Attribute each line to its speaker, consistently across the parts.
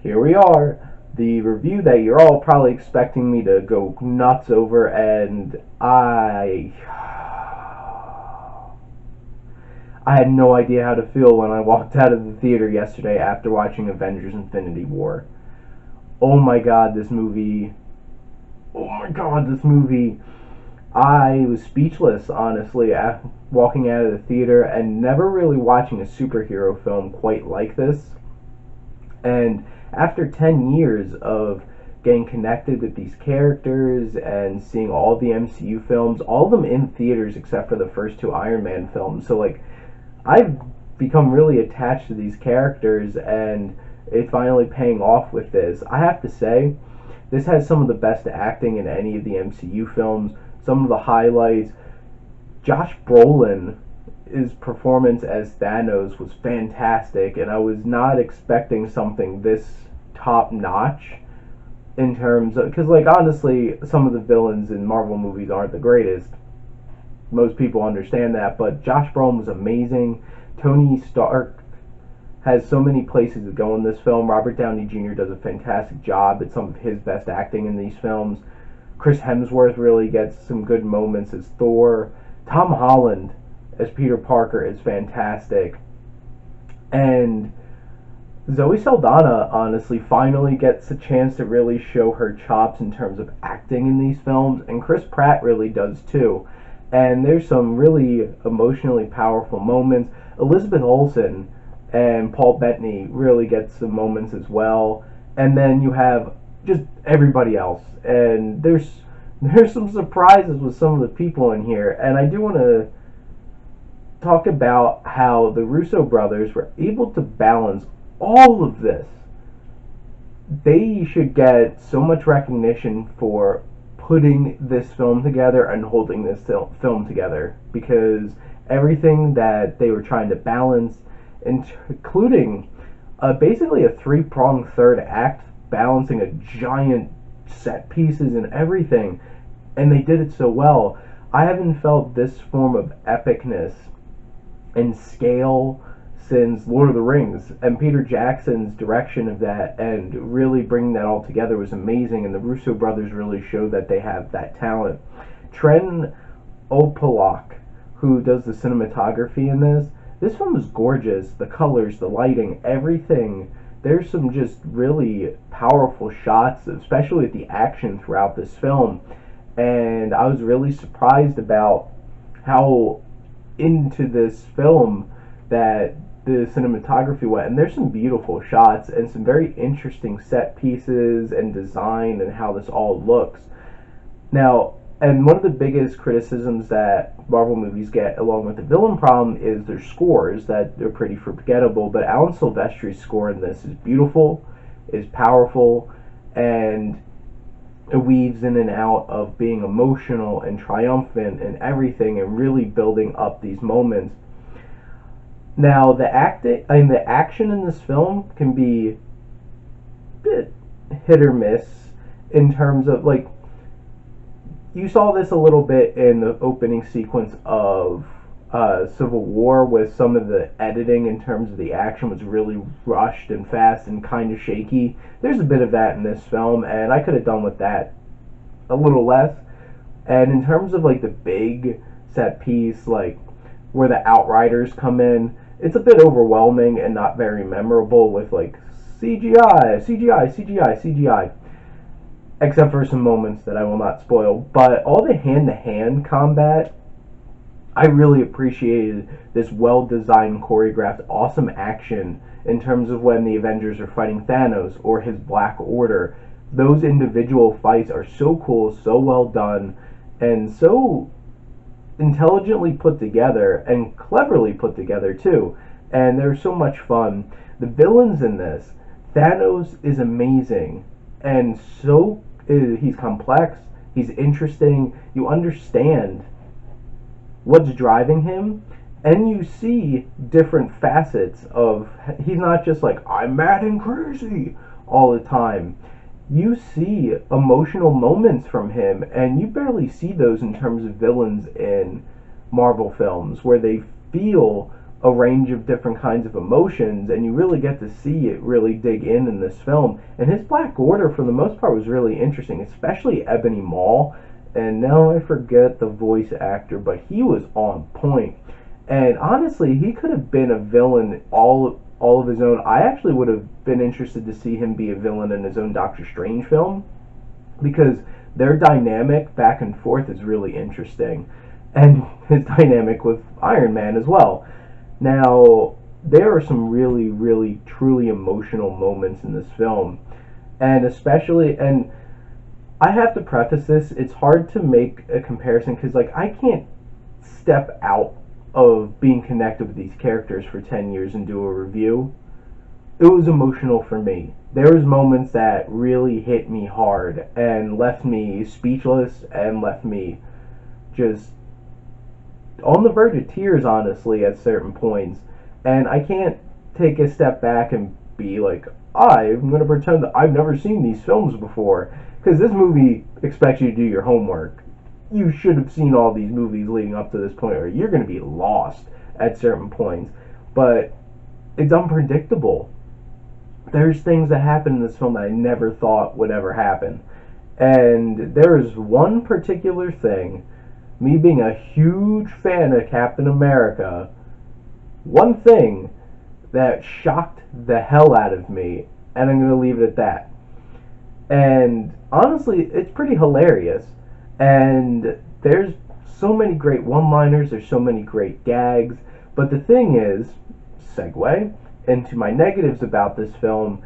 Speaker 1: here we are. The review that you're all probably expecting me to go nuts over, and I had no idea how to feel when I walked out of the theater yesterday after watching Avengers Infinity War. Oh my god, this movie. Oh my god, this movie. I was speechless, honestly, walking out of the theater and never really watching a superhero film quite like this. And after 10 years of getting connected with these characters and seeing all the MCU films, all of them in theaters except for the first two Iron Man films. So, like, I've become really attached to these characters, and it's finally paying off with this. I have to say, this has some of the best acting in any of the MCU films. Some of the highlights. Josh Brolin, his performance as Thanos was fantastic, and I was not expecting something this top notch in terms of, because, like, honestly, some of the villains in Marvel movies aren't the greatest. Most people understand that, but Josh Brolin was amazing. Tony Stark has so many places to go in this film. Robert Downey Jr. does a fantastic job. It's some of his best acting in these films. Chris Hemsworth really gets some good moments as Thor. Tom Holland as Peter Parker is fantastic. And Zoe Saldana, honestly, finally gets a chance to really show her chops in terms of acting in these films. And Chris Pratt really does too. And there's some really emotionally powerful moments. Elizabeth Olsen and Paul Bettany really get some moments as well. And then you have just everybody else. And there's some surprises with some of the people in here. And I do want to talk about how the Russo brothers were able to balance all of this. They should get so much recognition for putting this film together and holding this film together, because everything that they were trying to balance, including basically a three-pronged third act, balancing a giant set pieces and everything, and they did it so well. I haven't felt this form of epicness and scale since Lord of the Rings, and Peter Jackson's direction of that and really bringing that all together was amazing, and the Russo brothers really showed that they have that talent. Tren Opalak, who does the cinematography in this film is gorgeous. The colors, the lighting, everything. There's some just really powerful shots, especially with the action throughout this film, and I was really surprised about how into this film that the cinematography went, and there's some beautiful shots and some very interesting set pieces and design and how this all looks. Now, and one of the biggest criticisms that Marvel movies get along with the villain problem is their scores, that they're pretty forgettable, but Alan Silvestri's score in this is beautiful, is powerful, and it weaves in and out of being emotional and triumphant and everything and really building up these moments. Now, the action in this film can be a bit hit or miss in terms of, like, you saw this a little bit in the opening sequence of Civil War, with some of the editing in terms of the action was really rushed and fast and kind of shaky. There's a bit of that in this film, and I could have done with that a little less. And in terms of, like, the big set piece, like where the Outriders come in, it's a bit overwhelming and not very memorable with, like, CGI, except for some moments that I will not spoil. But all the hand-to-hand combat, I really appreciated this well-designed, choreographed, awesome action in terms of when the Avengers are fighting Thanos or his Black Order. Those individual fights are so cool, so well done, and so intelligently put together and cleverly put together too, and they're so much fun. The villains in this, Thanos is amazing, and so he's complex, he's interesting, you understand what's driving him, and you see different facets of, he's not just like, I'm mad and crazy all the time. You see emotional moments from him, and you barely see those in terms of villains in Marvel films, where they feel a range of different kinds of emotions, and you really get to see it really dig in this film. And his Black Order, for the most part, was really interesting, especially Ebony Maw. And now I forget the voice actor, but he was on point. And honestly, he could have been a villain all of his own. I actually would have been interested to see him be a villain in his own Doctor Strange film, because their dynamic back and forth is really interesting, and his dynamic with Iron Man as well. Now, there are some really, really, truly emotional moments in this film, and especially, and I have to preface this, it's hard to make a comparison because, like, I can't step out of being connected with these characters for 10 years and do a review. It was emotional for me. There was moments that really hit me hard and left me speechless and left me just on the verge of tears, honestly, at certain points. And I can't take a step back and be like, I'm going to pretend that I've never seen these films before. Because this movie expects you to do your homework. You should have seen all these movies leading up to this point, or you're going to be lost at certain points. But it's unpredictable. There's things that happen in this film that I never thought would ever happen. And there is one particular thing, me being a huge fan of Captain America, one thing that shocked the hell out of me, and I'm going to leave it at that. And honestly, it's pretty hilarious. And there's so many great one-liners, there's so many great gags. But the thing is, segue into my negatives about this film,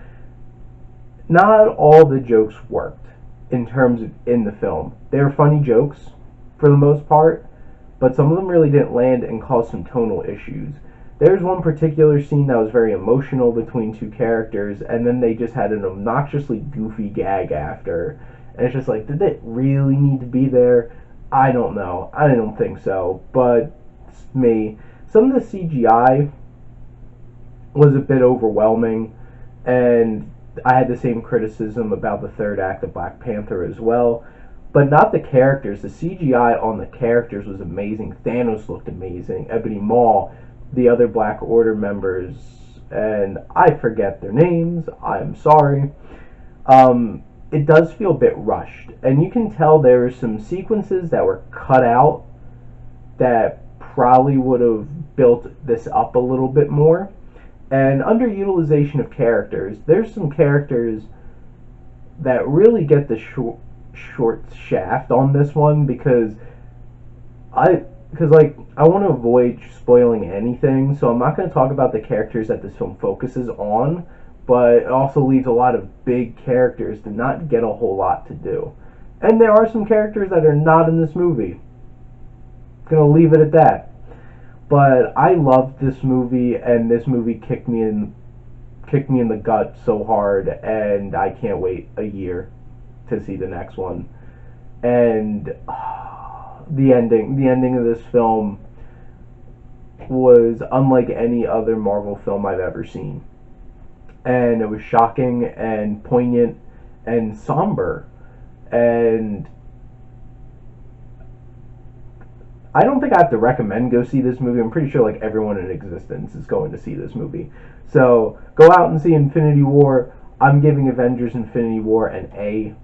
Speaker 1: not all the jokes worked in terms of in the film. They were funny jokes for the most part, but some of them really didn't land and caused some tonal issues. There's one particular scene that was very emotional between two characters, and then they just had an obnoxiously goofy gag after. And it's just like, did it really need to be there? I don't know. I don't think so. But it's me. Some of the CGI was a bit overwhelming, and I had the same criticism about the third act of Black Panther as well. But not the characters. The CGI on the characters was amazing. Thanos looked amazing. Ebony Maw, the other Black Order members, and I forget their names. I'm sorry. It does feel a bit rushed, and you can tell there are some sequences that were cut out that probably would have built this up a little bit more. And underutilization of characters. There's some characters that really get the short shaft on this one, because I want to avoid spoiling anything, so I'm not going to talk about the characters that this film focuses on, but it also leaves a lot of big characters to not get a whole lot to do. And there are some characters that are not in this movie. Gonna leave it at that. But I loved this movie, and this movie kicked me in the gut so hard, and I can't wait a year to see the next one. And the ending of this film was unlike any other Marvel film I've ever seen. And it was shocking and poignant and somber. And I don't think I have to recommend go see this movie. I'm pretty sure like everyone in existence is going to see this movie. So go out and see Infinity War. I'm giving Avengers Infinity War an A-.